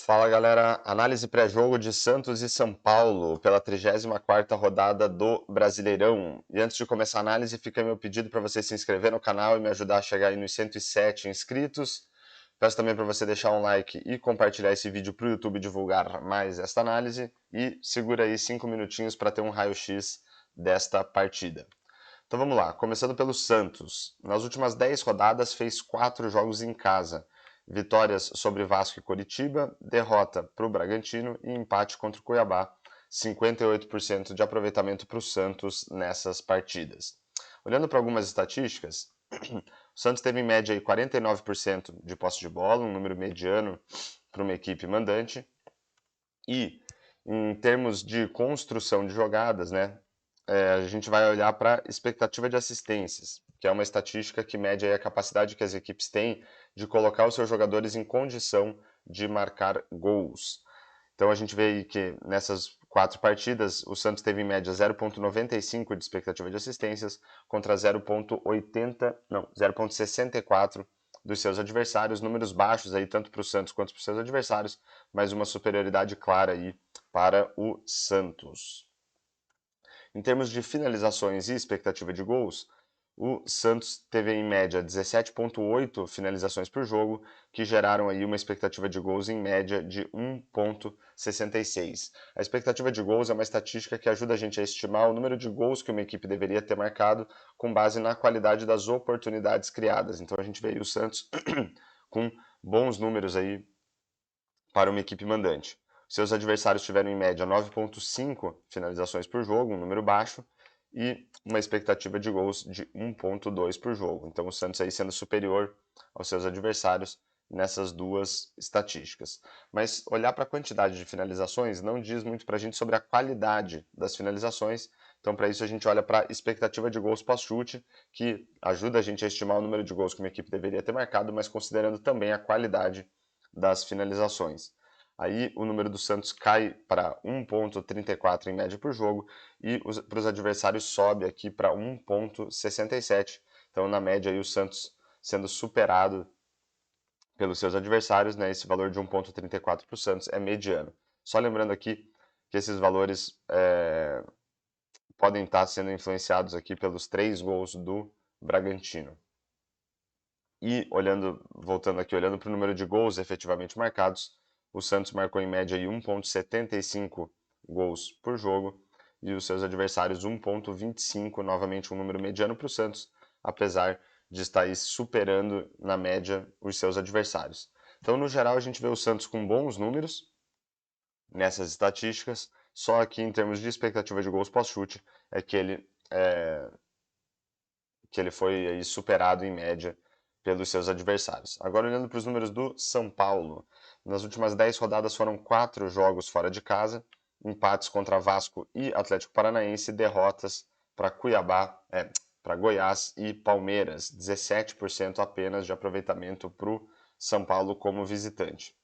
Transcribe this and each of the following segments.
Fala galera, análise pré-jogo de Santos e São Paulo pela 34ª rodada do Brasileirão. E antes de começar a análise, fica meu pedido para você se inscrever no canal e me ajudar a chegar aí nos 107 inscritos. Peço também para você deixar um like e compartilhar esse vídeo para o YouTube divulgar mais esta análise. E segura aí 5 minutinhos para ter um raio-x desta partida. Então vamos lá, começando pelo Santos. Nas últimas 10 rodadas fez 4 jogos em casa. Vitórias sobre Vasco e Coritiba, derrota para o Bragantino e empate contra o Cuiabá. 58% de aproveitamento para o Santos nessas partidas. Olhando para algumas estatísticas, o Santos teve em média aí 49% de posse de bola, um número mediano para uma equipe mandante. E em termos de construção de jogadas, né, a gente vai olhar para expectativa de assistências, que é uma estatística que mede a capacidade que as equipes têm de colocar os seus jogadores em condição de marcar gols. Então a gente vê aí que nessas 4 partidas o Santos teve em média 0,95 de expectativa de assistências contra 0,64 dos seus adversários, números baixos aí tanto para o Santos quanto para os seus adversários, mas uma superioridade clara aí para o Santos. Em termos de finalizações e expectativa de gols, o Santos teve em média 17,8 finalizações por jogo, que geraram aí uma expectativa de gols em média de 1,66. A expectativa de gols é uma estatística que ajuda a gente a estimar o número de gols que uma equipe deveria ter marcado com base na qualidade das oportunidades criadas. Então a gente vê aí o Santos com bons números aí para uma equipe mandante. Seus adversários tiveram em média 9,5 finalizações por jogo, um número baixo, e uma expectativa de gols de 1,2 por jogo. Então o Santos aí sendo superior aos seus adversários nessas duas estatísticas. Mas olhar para a quantidade de finalizações não diz muito para a gente sobre a qualidade das finalizações. Então para isso a gente olha para a expectativa de gols pós-chute, que ajuda a gente a estimar o número de gols que uma equipe deveria ter marcado, mas considerando também a qualidade das finalizações. Aí o número do Santos cai para 1,34 em média por jogo e para os adversários sobe aqui para 1,67. Então, na média, aí, o Santos sendo superado pelos seus adversários, né? Esse valor de 1,34 para o Santos é mediano. Só lembrando aqui que esses valores podem estar sendo influenciados aqui pelos 3 gols do Bragantino. E voltando aqui, olhando para o número de gols efetivamente marcados, o Santos marcou em média 1,75 gols por jogo e os seus adversários 1,25, novamente um número mediano para o Santos, apesar de estar aí superando na média os seus adversários. Então, no geral, a gente vê o Santos com bons números nessas estatísticas, só que em termos de expectativa de gols pós-chute é que ele foi aí superado em média pelos seus adversários. Agora olhando para os números do São Paulo, nas últimas 10 rodadas foram 4 jogos fora de casa, empates contra Vasco e Atlético Paranaense, derrotas para Cuiabá, para Goiás e Palmeiras, 17% apenas de aproveitamento para o São Paulo como visitante.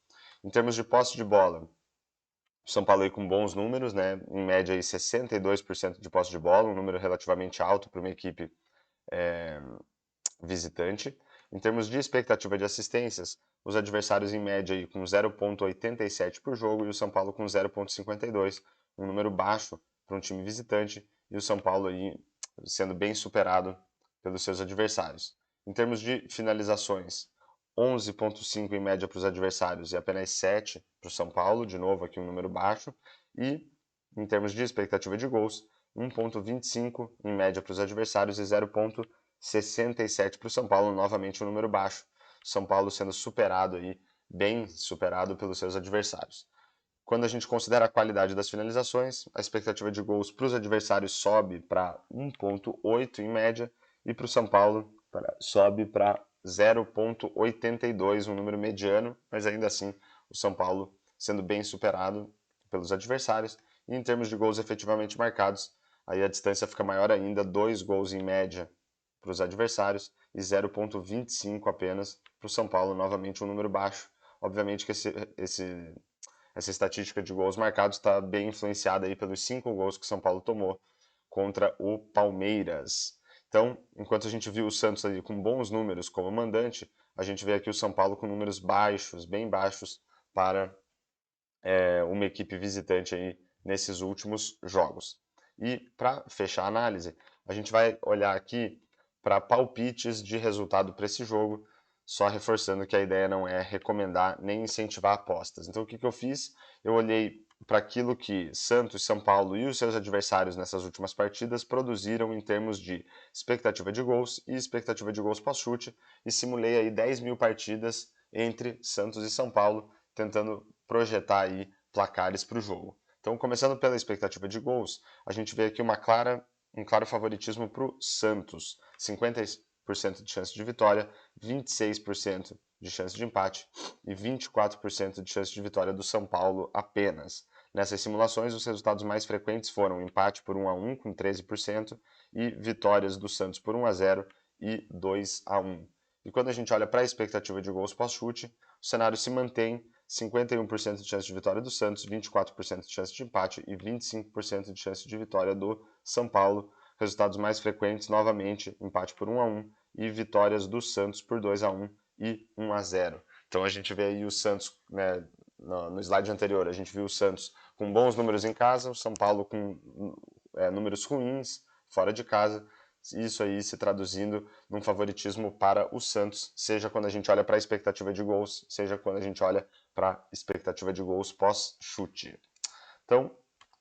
Em termos de posse de bola, o São Paulo aí com bons números, né? Em média aí 62% de posse de bola, um número relativamente alto para uma equipe visitante. Em termos de expectativa de assistências, os adversários em média aí com 0,87 por jogo e o São Paulo com 0,52, um número baixo para um time visitante, e o São Paulo aí sendo bem superado pelos seus adversários. Em termos de finalizações, 11,5 em média para os adversários e apenas 7 para o São Paulo, de novo aqui um número baixo, e em termos de expectativa de gols, 1,25 em média para os adversários e 0,67 para o São Paulo, novamente um número baixo. São Paulo sendo superado aí, bem superado pelos seus adversários. Quando a gente considera a qualidade das finalizações, a expectativa de gols para os adversários sobe para 1,8 em média e para o São Paulo sobe para 0,82, um número mediano, mas ainda assim o São Paulo sendo bem superado pelos adversários. E em termos de gols efetivamente marcados, aí a distância fica maior ainda, 2 gols em média para os adversários e 0,25 apenas para o São Paulo, novamente um número baixo. Obviamente que essa estatística de gols marcados está bem influenciada aí pelos 5 gols que o São Paulo tomou contra o Palmeiras. Então, enquanto a gente viu o Santos ali com bons números como mandante, a gente vê aqui o São Paulo com números baixos, bem baixos, para uma equipe visitante aí nesses últimos jogos. E para fechar a análise, a gente vai olhar aqui para palpites de resultado para esse jogo, só reforçando que a ideia não é recomendar nem incentivar apostas. Então o que eu fiz? Eu olhei para aquilo que Santos, São Paulo e os seus adversários nessas últimas partidas produziram em termos de expectativa de gols e expectativa de gols pós-chute e simulei aí 10 mil partidas entre Santos e São Paulo, tentando projetar aí placares para o jogo. Então, começando pela expectativa de gols, a gente vê aqui um claro favoritismo para o Santos. 50% de chance de vitória, 26% de chance de empate e 24% de chance de vitória do São Paulo apenas. Nessas simulações, os resultados mais frequentes foram empate por 1-1 com 13% e vitórias do Santos por 1-0 e 2-1. E quando a gente olha para a expectativa de gols pós-chute, o cenário se mantém 51% de chance de vitória do Santos, 24% de chance de empate e 25% de chance de vitória do São Paulo. Resultados mais frequentes, novamente, empate por 1-1 e vitórias do Santos por 2-1 e 1-0. Então a gente vê aí o Santos, né, no slide anterior, a gente viu o Santos com bons números em casa, o São Paulo com números ruins fora de casa. Isso aí se traduzindo num favoritismo para o Santos, seja quando a gente olha para a expectativa de gols, seja quando a gente olha para a expectativa de gols pós-chute. Então,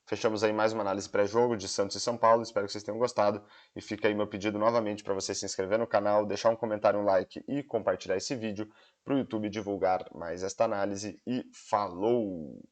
fechamos aí mais uma análise pré-jogo de Santos e São Paulo, espero que vocês tenham gostado, e fica aí meu pedido novamente para você se inscrever no canal, deixar um comentário, um like e compartilhar esse vídeo para o YouTube divulgar mais esta análise, e falou!